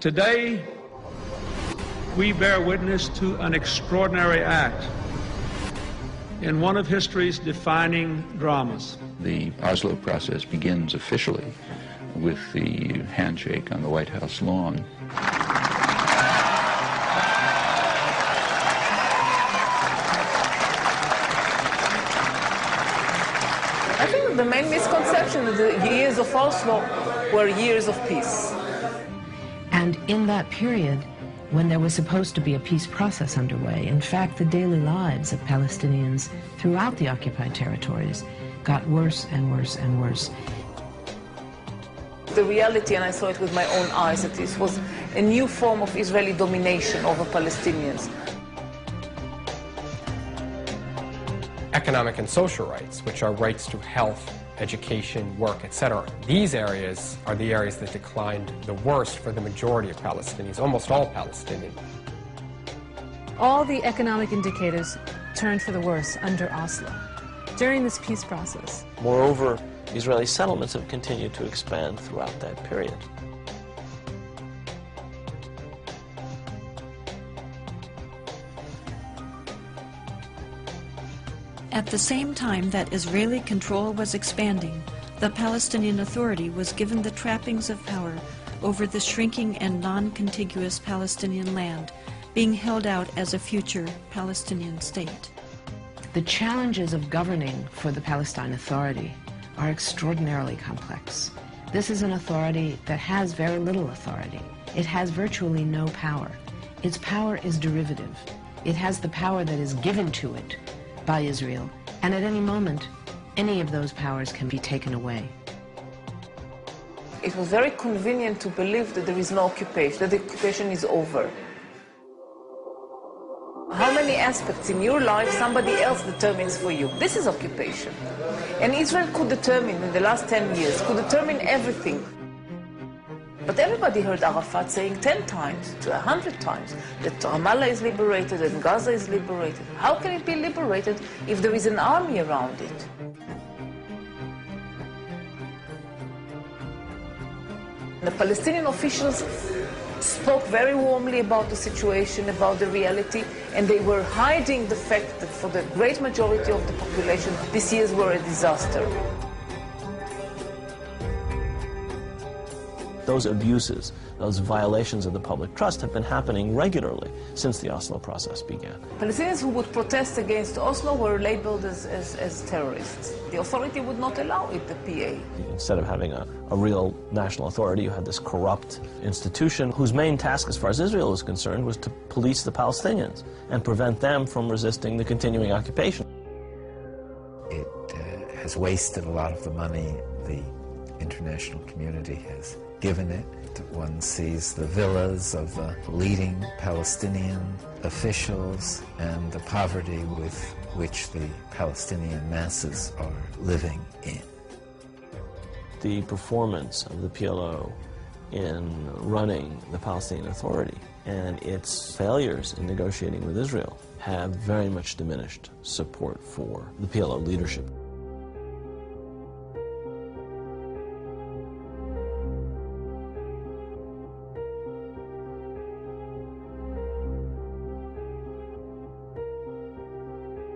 Today, we bear witness to an extraordinary act in one of history's defining dramas. The Oslo process begins officially with the handshake on the White House lawn. I think the main misconception is the years of Oslo were years of peace. And in that period, when there was supposed to be a peace process underway, in fact, the daily lives of Palestinians throughout the occupied territories got worse and worse and worse. The reality, and I saw it with my own eyes, that this was a new form of Israeli domination over Palestinians. Economic and social rights, which are rights to health, education, work, etc. These areas are the areas that declined the worst for the majority of Palestinians, almost all Palestinians. All the economic indicators turned for the worse under Oslo during this peace process. Moreover, Israeli settlements have continued to expand throughout that period. At the same time that Israeli control was expanding, the Palestinian Authority was given the trappings of power over the shrinking and non-contiguous Palestinian land, being held out as a future Palestinian state. The challenges of governing for the Palestine Authority are extraordinarily complex. This is an authority that has very little authority. It has virtually no power. Its power is derivative. It has the power that is given to it by Israel, and at any moment, any of those powers can be taken away. It was very convenient to believe that there is no occupation, that the occupation is over. How many aspects in your life somebody else determines for you? This is occupation. And Israel could determine, in the last 10 years, could determine everything. But everybody heard Arafat saying 10 times, to 100 times, that Ramallah is liberated and Gaza is liberated. How can it be liberated if there is an army around it? The Palestinian officials spoke very warmly about the situation, about the reality, and they were hiding the fact that for the great majority of the population, these years were a disaster. Those abuses, those violations of the public trust have been happening regularly since the Oslo process began. Palestinians who would protest against Oslo were labeled as terrorists. The authority would not allow it, the PA. Instead of having a real national authority, you had this corrupt institution whose main task, as far as Israel was concerned, was to police the Palestinians and prevent them from resisting the continuing occupation. It has wasted a lot of the money the international community has given it. One sees the villas of the leading Palestinian officials and the poverty with which the Palestinian masses are living in. The performance of the PLO in running the Palestinian Authority and its failures in negotiating with Israel have very much diminished support for the PLO leadership.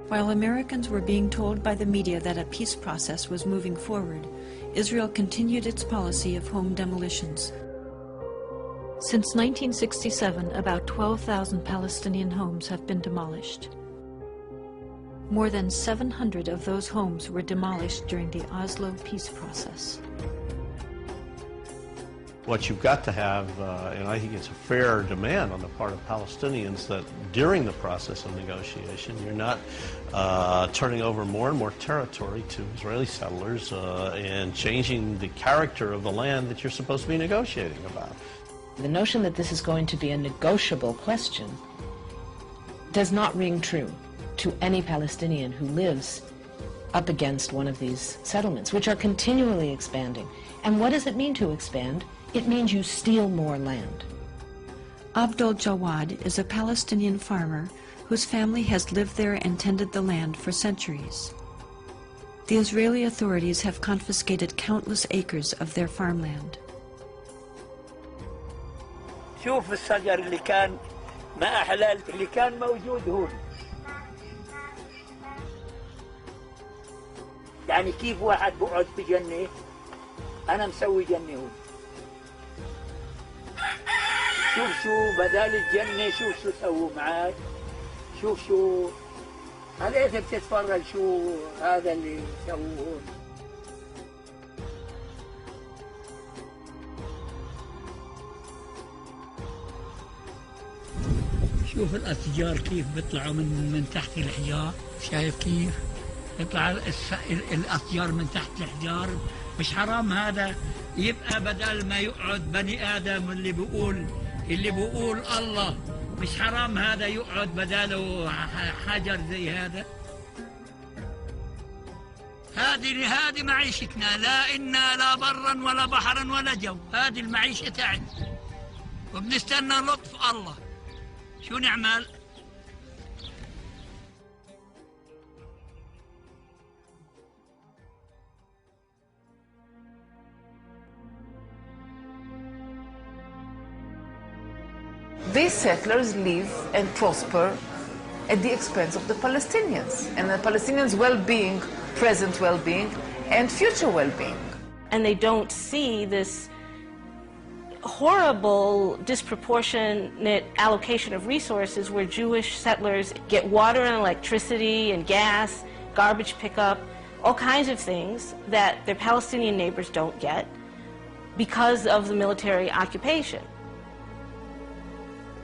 While Americans were being told by the media that a peace process was moving forward, Israel continued its policy of home demolitions. Since 1967, about 12,000 Palestinian homes have been demolished. More than 700 of those homes were demolished during the Oslo peace process. What you've got to have, and I think it's a fair demand on the part of Palestinians, that during the process of negotiation, you're not turning over more and more territory to Israeli settlers and changing the character of the land that you're supposed to be negotiating about. The notion that this is going to be a negotiable question does not ring true to any Palestinian who lives up against one of these settlements, which are continually expanding. And what does it mean to expand? It means you steal more land. Abdul Jawad is a Palestinian farmer whose family has lived there and tended the land for centuries. The Israeli authorities have confiscated countless acres of their farmland. شوف الشجر اللي كان ما أحلال اللي كان موجود هون. يعني كيف واحد بقعد في جنة، أنا مسوي جنة هون. شوف شو بدال الجنة، شوف شو سووا معاك، شوف شو هذا. إذا بتتفرج شو هذا اللي سووه هون. شوف الأشجار كيف بيطلعوا من تحت الحجار، شايف كيف يطلع الأشجار من تحت الحجار؟ مش حرام هذا يبقى بدل ما يقعد بني آدم اللي بيقول الله، مش حرام هذا يقعد بداله حجر زي هذا؟ هذه معيشتنا، لا إنا لا برا ولا بحرا ولا جو، هذه المعيشة تاعنا وبنستنى لطف الله. شو نعمل؟ These settlers live and prosper at the expense of the Palestinians and the Palestinians' well-being, present well-being and future well-being. And they don't see this horrible disproportionate allocation of resources where Jewish settlers get water and electricity and gas, garbage pickup, all kinds of things that their Palestinian neighbors don't get because of the military occupation.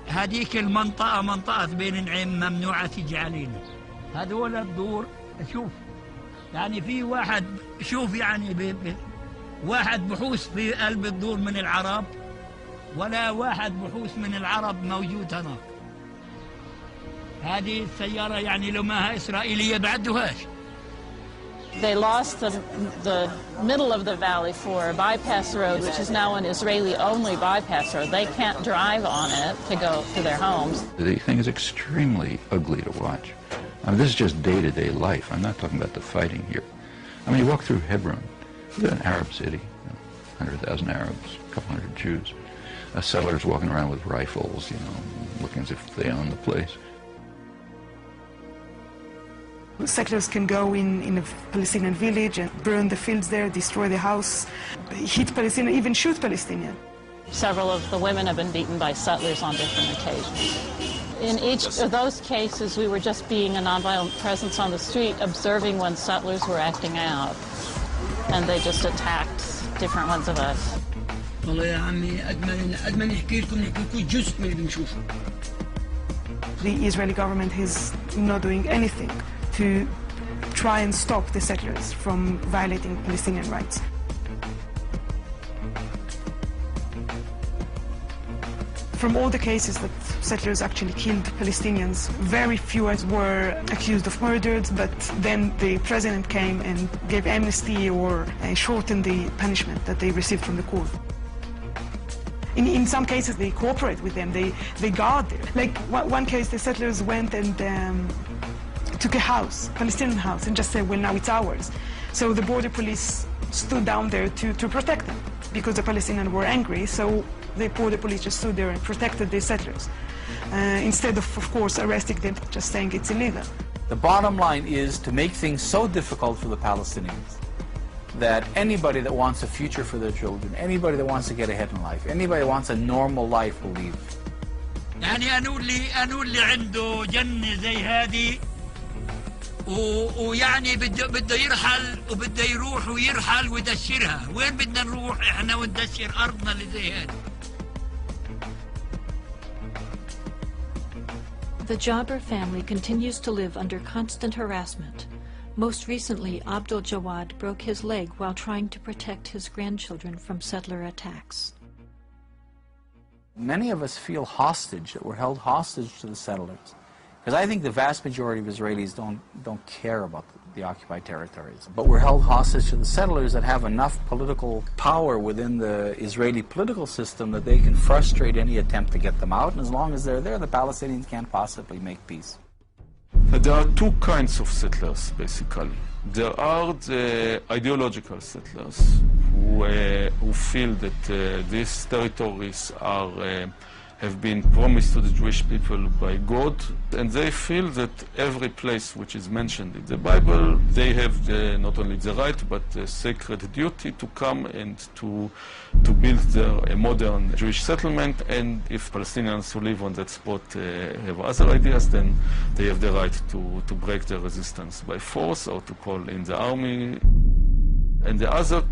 هذيك المنطقة منطقة بين نعيم ممنوعة تيجي علينا. هذول الدور شوف يعني في واحد، شوف يعني واحد بحوث في قلب الدور من العرب، ولا واحد بحوث من العرب موجود هناك. هذه السيارة يعني لو ما إسرائيلية بعدوهاش. They lost the middle of the valley for a bypass road, which is now an Israeli-only bypass road. They can't drive on it to go to their homes. The thing is extremely ugly to watch. I mean, this is just day-to-day life. I'm not talking about the fighting here. I mean, you walk through Hebron, it's an Arab city, 100,000 Arabs, a couple hundred Jews. Settlers walking around with rifles, looking as if they own the place. Settlers can go in a Palestinian village and burn the fields there, destroy the house, hit Palestinians, even shoot Palestinians. Several of the women have been beaten by settlers on different occasions. In each of those cases, we were just being a nonviolent presence on the street, observing when settlers were acting out, and they just attacked different ones of us. والله يا عمي قد ما نحكي لكم جزء من اللي بنشوفه. The Israeli government is not doing anything to try and stop the settlers from violating Palestinian rights. From all the cases that settlers actually killed Palestinians, very few were accused of murders, but then the president came and gave amnesty or shortened the punishment that they received from the court. In some cases, they cooperate with them. They guard there. Like one case, the settlers went and took a house, Palestinian house, and just said, well, now it's ours. So the border police stood down there to protect them because the Palestinians were angry. So the border police just stood there and protected the settlers instead of course, arresting them, just saying it's illegal. The bottom line is to make things so difficult for the Palestinians that anybody that wants a future for their children, anybody that wants to get ahead in life, anybody that wants a normal life will leave. يعني أنو اللي عنده جنة زي هذه ويعني بده يرحل وبده يروح ويرحل ويدشرها. وين بدنا نروح احنا وندشر أرضنا اللي زي هذه؟ The Jabir family continues to live under constant harassment. Most recently, Abdul Jawad broke his leg while trying to protect his grandchildren from settler attacks. Many of us feel hostage, that we're held hostage to the settlers. Because I think the vast majority of Israelis don't care about the occupied territories. But we're held hostage to the settlers that have enough political power within the Israeli political system that they can frustrate any attempt to get them out. And as long as they're there, the Palestinians can't possibly make peace. There are two kinds of settlers, basically. There are the ideological settlers who feel that these territories are have been promised to the Jewish people by God, and they feel that every place which is mentioned in the Bible, they have not only the right but the sacred duty to come and to build a modern Jewish settlement, and if Palestinians who live on that spot have other ideas, then they have the right to break their resistance by force or to call in the army. And the other